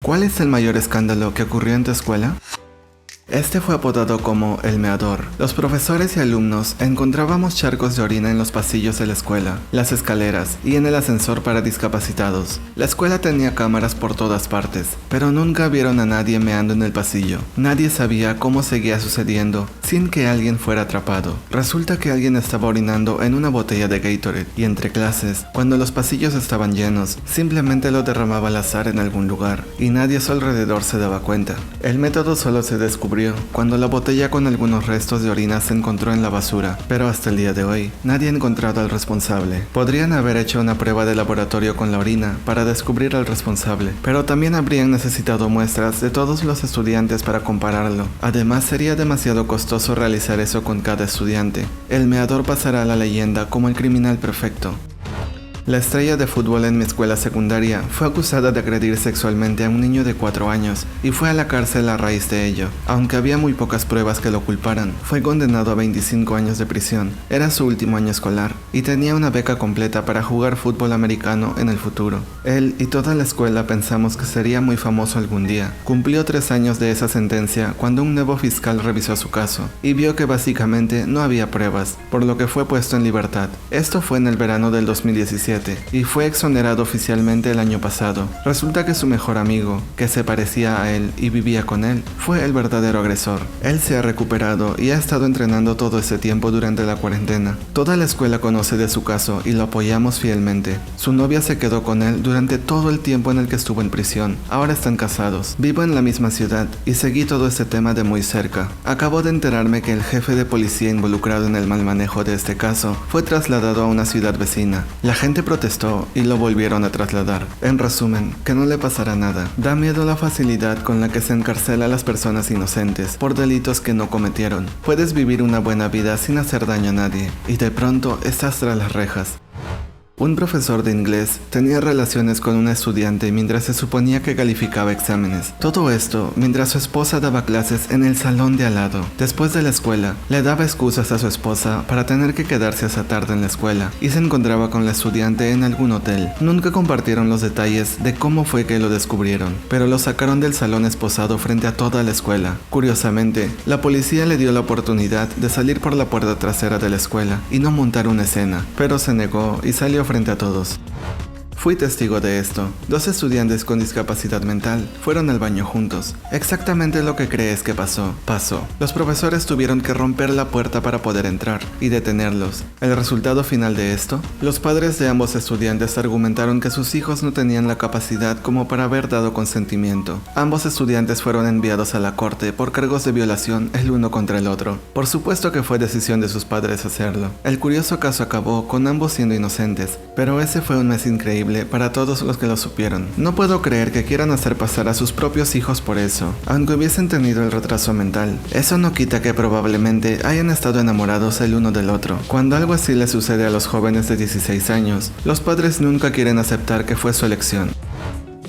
¿Cuál es el mayor escándalo que ocurrió en tu escuela? Este fue apodado como el meador. Los profesores y alumnos encontrábamos charcos de orina en los pasillos de la escuela, las escaleras y en el ascensor para discapacitados. La escuela tenía cámaras por todas partes, pero nunca vieron a nadie meando en el pasillo. Nadie sabía cómo seguía sucediendo sin que alguien fuera atrapado. Resulta que alguien estaba orinando en una botella de Gatorade y entre clases, cuando los pasillos estaban llenos, simplemente lo derramaba al azar en algún lugar y nadie a su alrededor se daba cuenta. El método solo se descubrió cuando la botella con algunos restos de orina se encontró en la basura, pero hasta el día de hoy nadie ha encontrado al responsable. Podrían haber hecho una prueba de laboratorio con la orina para descubrir al responsable, pero también habrían necesitado muestras de todos los estudiantes para compararlo. Además, sería demasiado costoso realizar eso con cada estudiante. El meador pasará a la leyenda como el criminal perfecto. La estrella de fútbol en mi escuela secundaria fue acusada de agredir sexualmente a un niño de 4 años y fue a la cárcel a raíz de ello. Aunque había muy pocas pruebas que lo culparan, fue condenado a 25 años de prisión. Era su último año escolar y tenía una beca completa para jugar fútbol americano en el futuro. Él y toda la escuela pensamos que sería muy famoso algún día. Cumplió 3 años de esa sentencia cuando un nuevo fiscal revisó su caso y vio que básicamente no había pruebas, por lo que fue puesto en libertad. Esto fue en el verano del 2017. Y fue exonerado oficialmente el año pasado. Resulta que su mejor amigo, que se parecía a él y vivía con él, fue el verdadero agresor. Él se ha recuperado y ha estado entrenando todo ese tiempo durante la cuarentena. Toda la escuela conoce de su caso y lo apoyamos fielmente. Su novia se quedó con él durante todo el tiempo en el que estuvo en prisión. Ahora están casados. Vivo en la misma ciudad y seguí todo este tema de muy cerca. Acabo de enterarme que el jefe de policía involucrado en el mal manejo de este caso fue trasladado a una ciudad vecina. La gente protestó y lo volvieron a trasladar. En resumen, que no le pasará nada. Da miedo la facilidad con la que se encarcela a las personas inocentes por delitos que no cometieron. Puedes vivir una buena vida sin hacer daño a nadie y de pronto estás tras las rejas. Un profesor de inglés tenía relaciones con una estudiante mientras se suponía que calificaba exámenes. Todo esto mientras su esposa daba clases en el salón de al lado. Después de la escuela, le daba excusas a su esposa para tener que quedarse hasta tarde en la escuela y se encontraba con la estudiante en algún hotel. Nunca compartieron los detalles de cómo fue que lo descubrieron, pero lo sacaron del salón esposado frente a toda la escuela. Curiosamente, la policía le dio la oportunidad de salir por la puerta trasera de la escuela y no montar una escena, pero se negó y salió frente a todos. Fui testigo de esto. 2 estudiantes con discapacidad mental fueron al baño juntos. Exactamente lo que crees que pasó. Los profesores tuvieron que romper la puerta para poder entrar y detenerlos. ¿El resultado final de esto? Los padres de ambos estudiantes argumentaron que sus hijos no tenían la capacidad como para haber dado consentimiento. Ambos estudiantes fueron enviados a la corte por cargos de violación el uno contra el otro. Por supuesto que fue decisión de sus padres hacerlo. El curioso caso acabó con ambos siendo inocentes, pero ese fue un mes increíble para todos los que lo supieron. No puedo creer que quieran hacer pasar a sus propios hijos por eso, aunque hubiesen tenido el retraso mental. Eso no quita que probablemente hayan estado enamorados el uno del otro. Cuando algo así le sucede a los jóvenes de 16 años, los padres nunca quieren aceptar que fue su elección.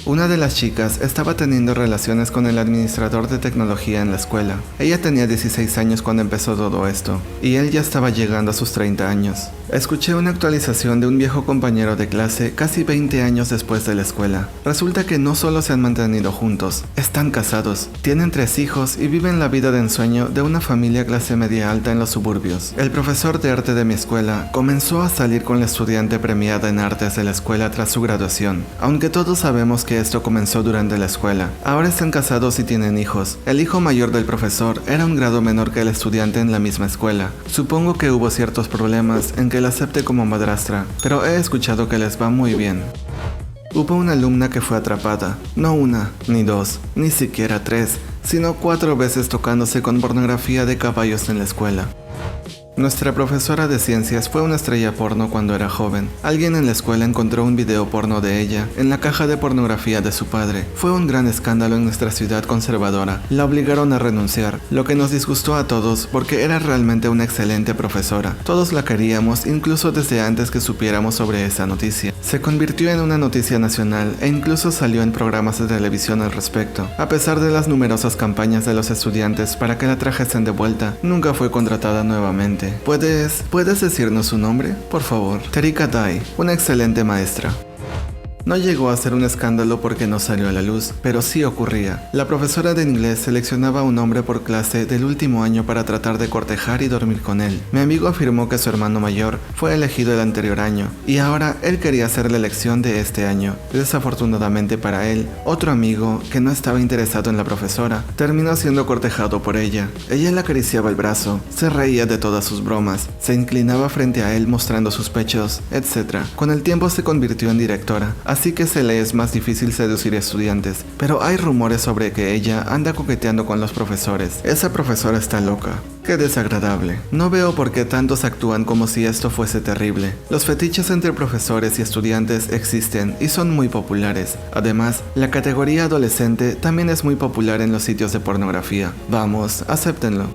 Una de las chicas estaba teniendo relaciones con el administrador de tecnología en la escuela. Ella tenía 16 años cuando empezó todo esto, y él ya estaba llegando a sus 30 años. Escuché una actualización de un viejo compañero de clase casi 20 años después de la escuela. Resulta que no solo se han mantenido juntos, están casados, tienen 3 hijos y viven la vida de ensueño de una familia clase media alta en los suburbios. El profesor de arte de mi escuela comenzó a salir con la estudiante premiada en artes de la escuela tras su graduación. Aunque todos sabemos que esto comenzó durante la escuela, ahora están casados y tienen hijos. El hijo mayor del profesor era un grado menor que el estudiante en la misma escuela. Supongo que hubo ciertos problemas en que la acepte como madrastra, pero he escuchado que les va muy bien. Hubo una alumna que fue atrapada, no 1, ni 2, ni siquiera 3, sino 4 veces tocándose con pornografía de caballos en la escuela. Nuestra profesora de ciencias fue una estrella porno cuando era joven. Alguien en la escuela encontró un video porno de ella en la caja de pornografía de su padre. Fue un gran escándalo en nuestra ciudad conservadora. La obligaron a renunciar, lo que nos disgustó a todos porque era realmente una excelente profesora. Todos la queríamos, incluso desde antes que supiéramos sobre esa noticia. Se convirtió en una noticia nacional e incluso salió en programas de televisión al respecto. A pesar de las numerosas campañas de los estudiantes para que la trajesen de vuelta, nunca fue contratada nuevamente. ¿Puedes decirnos su nombre? Por favor. Terika Dai, una excelente maestra. No llegó a ser un escándalo porque no salió a la luz, pero sí ocurría. La profesora de inglés seleccionaba a un hombre por clase del último año para tratar de cortejar y dormir con él. Mi amigo afirmó que su hermano mayor fue elegido el anterior año y ahora él quería hacer la elección de este año. Desafortunadamente para él, otro amigo que no estaba interesado en la profesora terminó siendo cortejado por ella. Ella le acariciaba el brazo, se reía de todas sus bromas, se inclinaba frente a él mostrando sus pechos, etc. Con el tiempo se convirtió en directora, así que se le es más difícil seducir estudiantes, pero hay rumores sobre que ella anda coqueteando con los profesores. Esa profesora está loca. Qué desagradable. No veo por qué tantos actúan como si esto fuese terrible. Los fetiches entre profesores y estudiantes existen y son muy populares. Además, la categoría adolescente también es muy popular en los sitios de pornografía. Vamos, acéptenlo.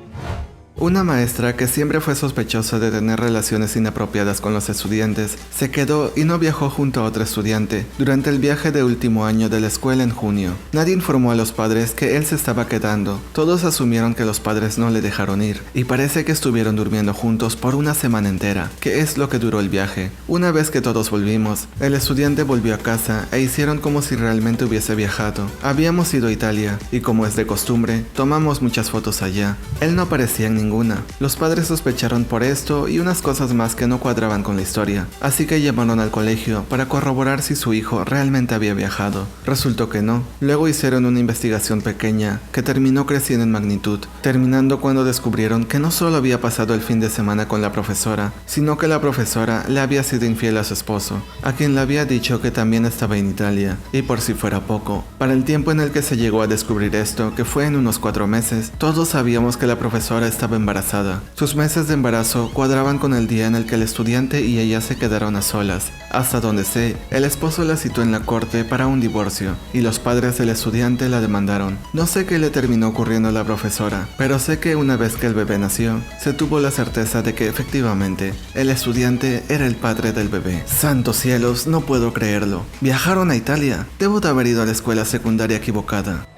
Una maestra que siempre fue sospechosa de tener relaciones inapropiadas con los estudiantes, se quedó y no viajó junto a otro estudiante durante el viaje de último año de la escuela en junio. Nadie informó a los padres que él se estaba quedando. Todos asumieron que los padres no le dejaron ir, y parece que estuvieron durmiendo juntos por una semana entera, que es lo que duró el viaje. Una vez que todos volvimos, el estudiante volvió a casa e hicieron como si realmente hubiese viajado. Habíamos ido a Italia, y como es de costumbre, tomamos muchas fotos allá. Él no aparecía en ninguna. Los padres sospecharon por esto y unas cosas más que no cuadraban con la historia, así que llamaron al colegio para corroborar si su hijo realmente había viajado. Resultó que no. Luego hicieron una investigación pequeña que terminó creciendo en magnitud, terminando cuando descubrieron que no solo había pasado el fin de semana con la profesora, sino que la profesora le había sido infiel a su esposo, a quien le había dicho que también estaba en Italia. Y por si fuera poco, para el tiempo en el que se llegó a descubrir esto, que fue en unos 4 meses, todos sabíamos que la profesora estaba embarazada. Sus meses de embarazo cuadraban con el día en el que el estudiante y ella se quedaron a solas. Hasta donde sé, el esposo la citó en la corte para un divorcio, y los padres del estudiante la demandaron. No sé qué le terminó ocurriendo a la profesora, pero sé que una vez que el bebé nació, se tuvo la certeza de que efectivamente, el estudiante era el padre del bebé. ¡Santos cielos! No puedo creerlo. Viajaron a Italia. Debo de haber ido a la escuela secundaria equivocada.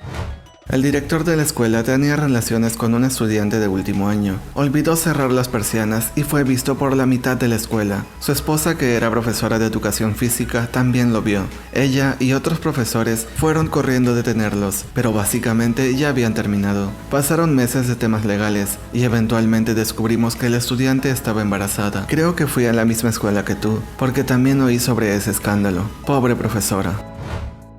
El director de la escuela tenía relaciones con un estudiante de último año. Olvidó cerrar las persianas y fue visto por la mitad de la escuela. Su esposa, que era profesora de educación física, también lo vio. Ella y otros profesores fueron corriendo a detenerlos, pero básicamente ya habían terminado. Pasaron meses de temas legales y eventualmente descubrimos que la estudiante estaba embarazada. Creo que fui a la misma escuela que tú, porque también oí sobre ese escándalo. Pobre profesora.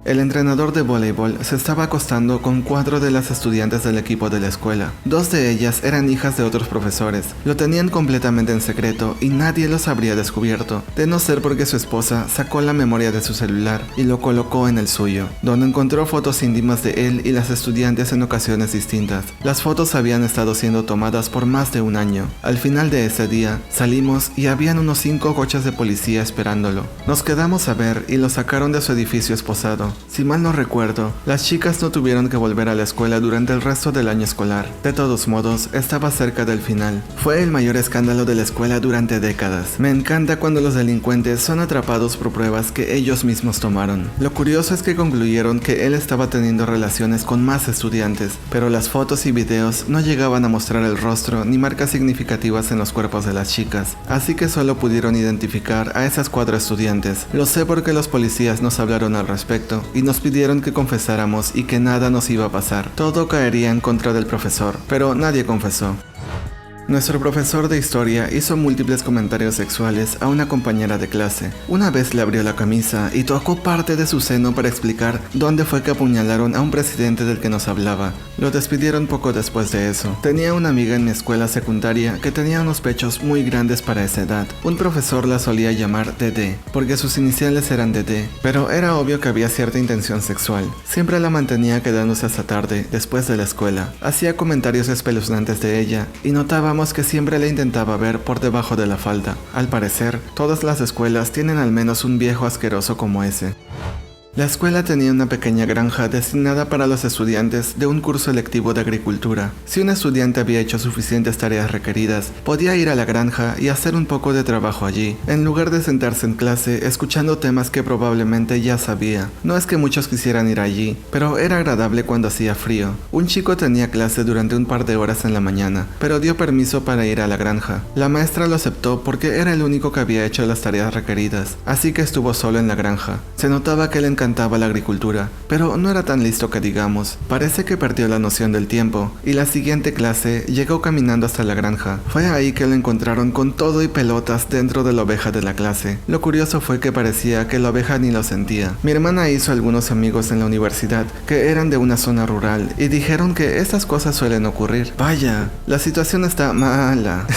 El entrenador de voleibol se estaba acostando con 4 de las estudiantes del equipo de la escuela. 2 de ellas eran hijas de otros profesores. Lo tenían completamente en secreto y nadie los habría descubierto, de no ser porque su esposa sacó la memoria de su celular y lo colocó en el suyo, donde encontró fotos íntimas de él y las estudiantes en ocasiones distintas. Las fotos habían estado siendo tomadas por más de un año. Al final de ese día, salimos y habían unos 5 coches de policía esperándolo. Nos quedamos a ver y lo sacaron de su edificio esposado. Si mal no recuerdo, las chicas no tuvieron que volver a la escuela durante el resto del año escolar. De todos modos, estaba cerca del final. Fue el mayor escándalo de la escuela durante décadas. Me encanta cuando los delincuentes son atrapados por pruebas que ellos mismos tomaron. Lo curioso es que concluyeron que él estaba teniendo relaciones con más estudiantes, pero las fotos y videos no llegaban a mostrar el rostro ni marcas significativas en los cuerpos de las chicas, así que solo pudieron identificar a esas 4 estudiantes. Lo sé porque los policías nos hablaron al respecto y nos pidieron que confesáramos y que nada nos iba a pasar. Todo caería en contra del profesor, pero nadie confesó. Nuestro profesor de historia hizo múltiples comentarios sexuales a una compañera de clase. Una vez le abrió la camisa y tocó parte de su seno para explicar dónde fue que apuñalaron a un presidente del que nos hablaba. Lo despidieron poco después de eso. Tenía una amiga en mi escuela secundaria que tenía unos pechos muy grandes para esa edad. Un profesor la solía llamar Dede, porque sus iniciales eran Dede, pero era obvio que había cierta intención sexual. Siempre la mantenía quedándose hasta tarde, después de la escuela. Hacía comentarios espeluznantes de ella y notaba que siempre le intentaba ver por debajo de la falda. Al parecer, todas las escuelas tienen al menos un viejo asqueroso como ese. La escuela tenía una pequeña granja destinada para los estudiantes de un curso electivo de agricultura. Si un estudiante había hecho suficientes tareas requeridas, podía ir a la granja y hacer un poco de trabajo allí, en lugar de sentarse en clase escuchando temas que probablemente ya sabía. No es que muchos quisieran ir allí, pero era agradable cuando hacía frío. Un chico tenía clase durante un par de horas en la mañana, pero dio permiso para ir a la granja. La maestra lo aceptó porque era el único que había hecho las tareas requeridas, así que estuvo solo en la granja. Se notaba que le encantaba la agricultura, pero no era tan listo que digamos. Parece que perdió la noción del tiempo, y la siguiente clase llegó caminando hasta la granja. Fue ahí que lo encontraron con todo y pelotas dentro de la oveja de la clase. Lo curioso fue que parecía que la oveja ni lo sentía. Mi hermana hizo algunos amigos en la universidad que eran de una zona rural y dijeron que estas cosas suelen ocurrir. Vaya, la situación está mala.